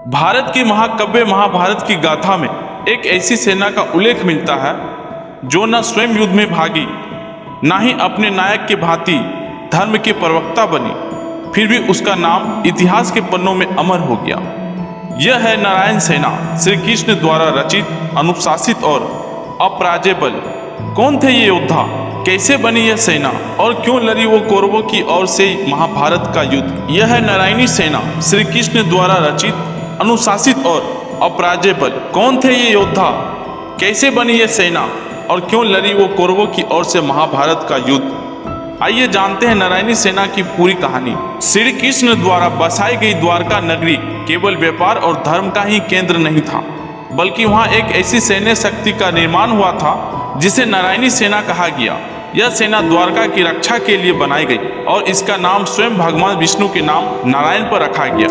भारत की महाकाव्य महाभारत की गाथा में एक ऐसी सेना का उल्लेख मिलता है जो न स्वयं युद्ध में भागी, ना ही अपने नायक के भांति धर्म के प्रवक्ता बनी, फिर भी उसका नाम इतिहास के पन्नों में अमर हो गया। यह है नारायण सेना, श्री कृष्ण द्वारा रचित, अनुशासित और अपराजेय बल। कौन थे ये योद्धा, कैसे बनी यह सेना और क्यों लड़ी वो कौरवों की ओर से महाभारत का युद्ध? यह है नारायणी सेना, श्री कृष्ण द्वारा रचित, अनुशासित और अपराजेय बल। कौन थे ये योद्धा, कैसे बनी यह सेना और क्यों लड़ी वो कौरवों की ओर से महाभारत का युद्ध? आइए जानते हैं नारायणी सेना की पूरी कहानी। श्री कृष्ण द्वारा बसाई गई द्वारका नगरी केवल व्यापार और धर्म का ही केंद्र नहीं था, बल्कि वहां एक ऐसी सैन्य शक्ति का निर्माण हुआ था जिसे नारायणी सेना कहा गया। यह सेना द्वारका की रक्षा के लिए बनाई गई और इसका नाम स्वयं भगवान विष्णु के नाम नारायण पर रखा गया।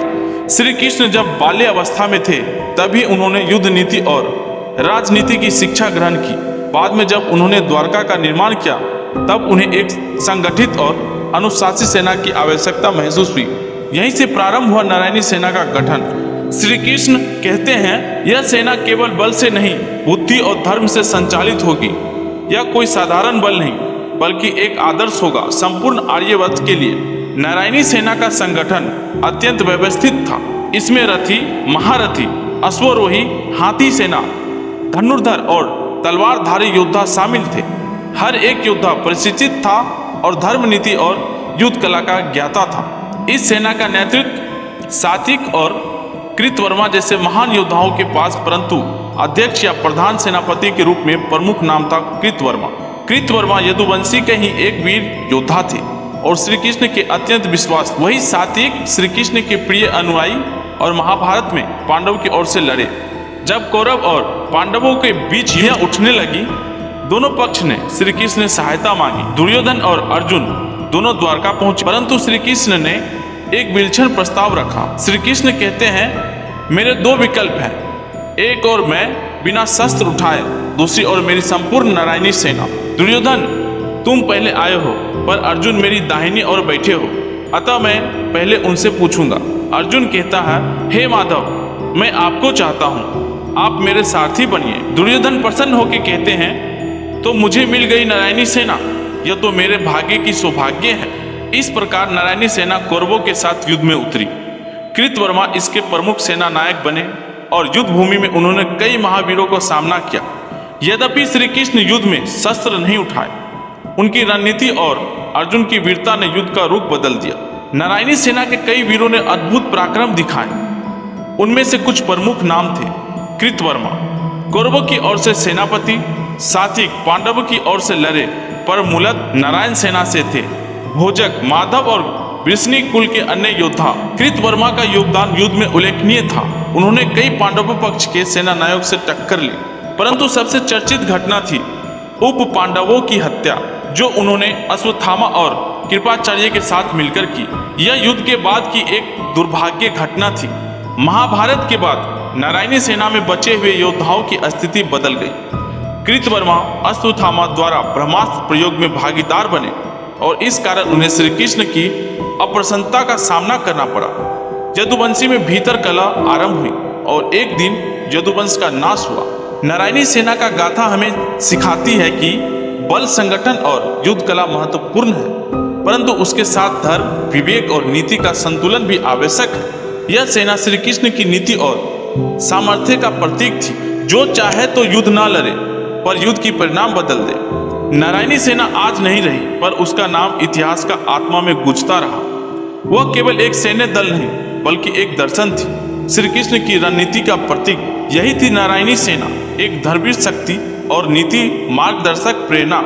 श्री कृष्ण जब बाल्य अवस्था में थे तभी उन्होंने युद्ध नीति और राजनीति की शिक्षा ग्रहण की। बाद में जब उन्होंने द्वारका का निर्माण किया तब उन्हें एक संगठित और अनुशासित सेना की आवश्यकता महसूस हुई। यहीं से प्रारंभ हुआ नारायणी सेना का गठन। श्री कृष्ण कहते हैं, यह सेना केवल बल से नहीं, बुद्धि और धर्म से संचालित होगी। यह कोई साधारण बल नहीं, बल्कि एक आदर्श होगा संपूर्ण आर्यवर्त के लिए। नारायणी सेना का संगठन अत्यंत व्यवस्थित था। इसमें रथी, महारथी, अश्वरोही, हाथी सेना, धनुर्धर और तलवारधारी योद्धा शामिल थे। हर एक योद्धा प्रशिक्षित था और धर्म नीति और युद्ध कला का ज्ञाता था। इस सेना का नेतृत्व सात्विक और कृतवर्मा जैसे महान योद्धाओं के पास, परंतु अध्यक्ष या प्रधान सेनापति के रूप में प्रमुख नाम था कृतवर्मा। कृतवर्मा यदुवंशी के ही एक वीर योद्धा थे और श्री कृष्ण के अत्यंत विश्वास। वही सात्विक श्री कृष्ण के प्रिय अनुयायी और महाभारत में पांडवों की ओर से लड़े। जब कौरव और पांडवों के बीच यह उठने लगी, दोनों पक्ष ने श्री कृष्ण ने सहायता मांगी। दुर्योधन और अर्जुन दोनों द्वारका पहुंचे, परंतु श्री कृष्ण ने एक विलक्षण प्रस्ताव रखा। श्री कृष्ण कहते हैं, मेरे दो विकल्प हैं, एक और मैं बिना शस्त्र उठाए, दूसरी ओर मेरी संपूर्ण नारायणी सेना। दुर्योधन, तुम पहले आए हो, पर अर्जुन मेरी दाहिनी ओर बैठे हो, अतः मैं पहले उनसे पूछूंगा। अर्जुन कहता है, हे माधव, मैं आपको चाहता हूँ, आप मेरे सारथी बनिए। दुर्योधन प्रसन्न होकर कहते हैं, तो मुझे मिल गई नारायणी सेना, यह तो मेरे भाग्य की सौभाग्य है। इस प्रकार नारायणी सेना कौरवों के साथ युद्ध में उतरी। कृतवर्मा इसके प्रमुख सेना नायक बने और युद्ध भूमि में उन्होंने कई महावीरों का सामना किया। यद्यपि श्री कृष्ण युद्ध में शस्त्र नहीं उठाए, उनकी रणनीति और अर्जुन की वीरता ने युद्ध का रुख बदल दिया। नारायणी सेना के कई वीरों ने अद्भुत पराक्रम दिखाए। उनमें से कुछ प्रमुख नाम थे। कृतवर्मा कौरवों की ओर से सेनापति, सात्विक पांडवों की ओर से लड़े पर मूलतः नारायण सेना से थे। भोजक, माधव और वृष्णि कुल के अन्य योद्धा। कृतवर्मा का योगदान युद्ध में उल्लेखनीय था। उन्होंने कई पांडवों पक्ष के सेना नायक से टक्कर ली, परंतु सबसे चर्चित घटना थी उप पांडवों की हत्या, जो उन्होंने अश्वत्थामा और कृपाचार्य के साथ मिलकर की। यह युद्ध के बाद की एक दुर्भाग्य घटना थी। महाभारत के बाद नारायणी सेना में बचे हुए योद्धाओं की स्थिति बदल गई। कृतवर्मा अश्वत्थामा द्वारा ब्रह्मास्त्र प्रयोग में भागीदार बने और इस कारण उन्हें श्री कृष्ण की अप्रसन्नता का सामना करना पड़ा। यदुवंशी में भीतर कला आरंभ हुई और एक दिन यदुवंश का नाश हुआ। नारायणी सेना का गाथा हमें सिखाती है कि बल, संगठन और युद्ध कला महत्वपूर्ण है, परंतु उसके साथ धर्म, विवेक और नीति का संतुलन भी आवश्यक है। यह सेना श्री कृष्ण की नीति और सामर्थ्य का प्रतीक थी, जो चाहे तो युद्ध न लड़े पर युद्ध की परिणाम बदल दे। नारायणी सेना आज नहीं रही, पर उसका नाम इतिहास का आत्मा में गूंजता रहा। वह केवल एक सैन्य दल नहीं, बल्कि एक दर्शन थी, श्री कृष्ण की रणनीति का प्रतीक। यही थी नारायणी सेना, एक धर्मवीर शक्ति और नीति मार्गदर्शक प्रेरणा।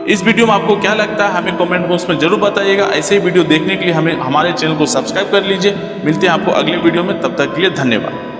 इस वीडियो में आपको क्या लगता है, हमें कमेंट बॉक्स में जरूर बताइएगा। ऐसे ही वीडियो देखने के लिए हमें हमारे चैनल को सब्सक्राइब कर लीजिए। मिलते हैं आपको अगले वीडियो में, तब तक के लिए धन्यवाद।